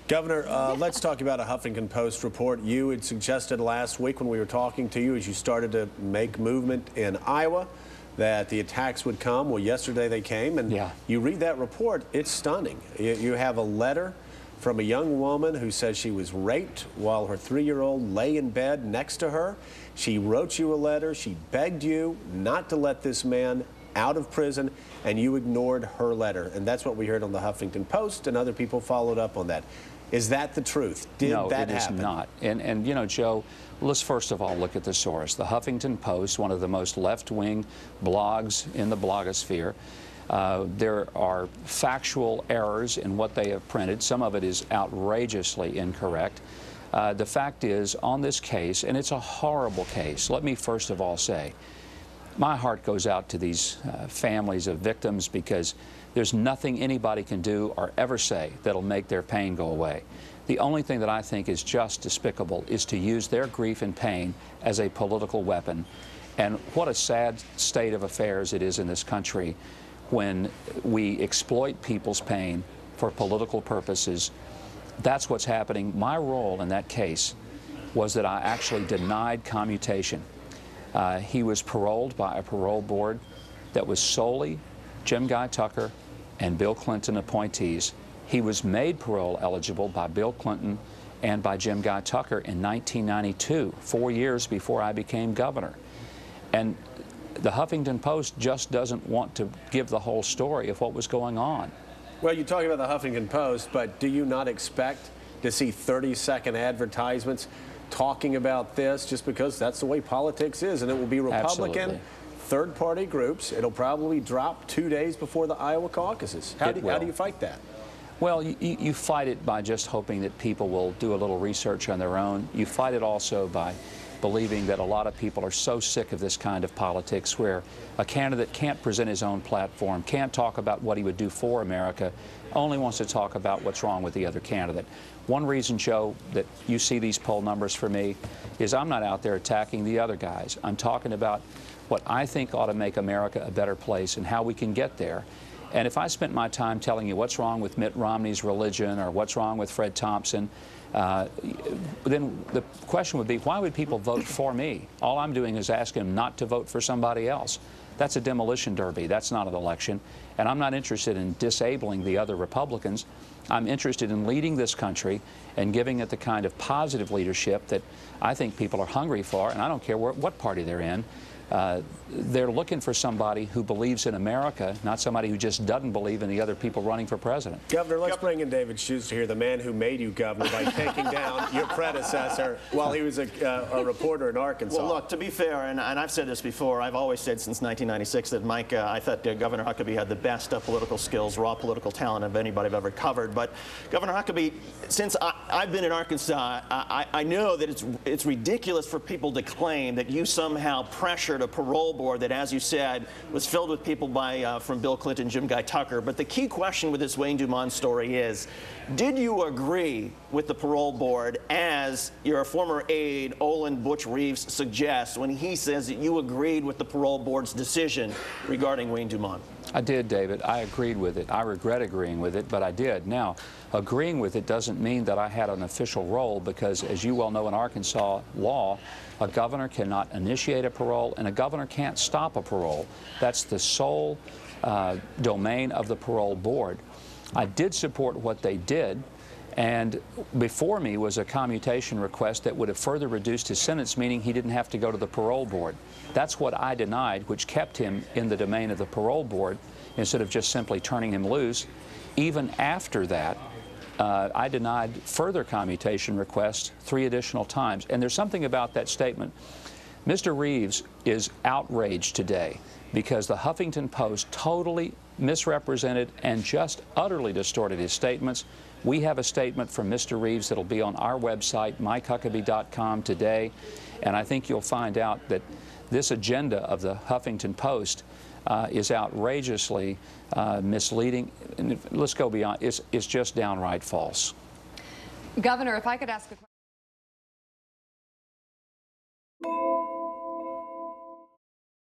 Governor, let's talk about a Huffington Post report. You had suggested last week when we were talking to you as you started to make movement in Iowa that the attacks would come. Well, yesterday they came, and you read that report, it's stunning. You have a letter from a young woman who says she was raped while her 3-year-old lay in bed next to her. She wrote you a letter. She begged you not to let this man out of prison, and you ignored her letter. And that's what we heard on the Huffington Post, and other people followed up on that. Is that the truth? Did that happen? No, it is not. And you know, Joe, let's first of all look at the source. The Huffington Post, one of the most left-wing blogs in the blogosphere. There are factual errors in what they have printed. Some of it is outrageously incorrect. The fact is, on this case, and it's a horrible case, let me first of all say, my heart goes out to these families of victims, because there's nothing anybody can do or ever say that'll make their pain go away. The only thing that I think is just despicable is to use their grief and pain as a political weapon. And what a sad state of affairs it is in this country when we exploit people's pain for political purposes. That's what's happening. My role in that case was that I actually denied commutation. He was paroled by a parole board that was solely Jim Guy Tucker and Bill Clinton appointees. He was made parole eligible by Bill Clinton and by Jim Guy Tucker in 1992, 4 years before I became governor. And the Huffington Post just doesn't want to give the whole story of what was going on. Well, you talk about the Huffington Post, but do you not expect to see 30-second advertisements talking about this, just because that's the way politics is? And it will be Republican, third-party groups. It'll probably drop 2 days before the Iowa caucuses. How do you fight that? Well, you fight it by just hoping that people will do a little research on their own. You fight it also by believing that a lot of people are so sick of this kind of politics, where a candidate can't present his own platform, can't talk about what he would do for America, only wants to talk about what's wrong with the other candidate. One reason, Joe, that you see these poll numbers for me is I'm not out there attacking the other guys. I'm talking about what I think ought to make America a better place and how we can get there. And if I spent my time telling you what's wrong with Mitt Romney's religion or what's wrong with Fred Thompson, then the question would be, why would people vote for me? All I'm doing is asking them not to vote for somebody else. That's a demolition derby. That's not an election. And I'm not interested in disabling the other Republicans. I'm interested in leading this country and giving it the kind of positive leadership that I think people are hungry for, and I don't care what party they're in. They're looking for somebody who believes in America, not somebody who just doesn't believe in the other people running for president. Governor, let's bring in David Schuster here, the man who made you governor by taking down your predecessor while he was a reporter in Arkansas. Well, look, to be fair, and I've said this before, I've always said since 1996 that Mike, I thought Governor Huckabee had the best political skills, raw political talent of anybody I've ever covered. But Governor Huckabee, since I've been in Arkansas, I know that it's ridiculous for people to claim that you somehow pressured a parole board that, as you said, was filled with people from Bill Clinton, Jim Guy Tucker. But the key question with this Wayne Dumont story is, did you agree with the parole board, as your former aide, Olin Butch Reeves, suggests when he says that you agreed with the parole board's decision regarding Wayne Dumont? I did, David. I agreed with it. I regret agreeing with it, but I did. Now, agreeing with it doesn't mean that I had an official role, because, as you well know, in Arkansas law, a governor cannot initiate a parole, and a governor can't stop a parole. That's the sole domain of the parole board. I did support what they did, and before me was a commutation request that would have further reduced his sentence, meaning he didn't have to go to the parole board. That's what I denied, which kept him in the domain of the parole board instead of just simply turning him loose. Even after that, I denied further commutation requests 3 additional times. And there's something about that statement. Mr. Reeves is outraged today because the Huffington Post totally misrepresented and just utterly distorted his statements. We have a statement from Mr. Reeves that'll be on our website, mike.huckabee.com, today, and I think you'll find out that this agenda of the Huffington Post is outrageously misleading. And let's go beyond. It's just downright false. Governor, if I could ask a question.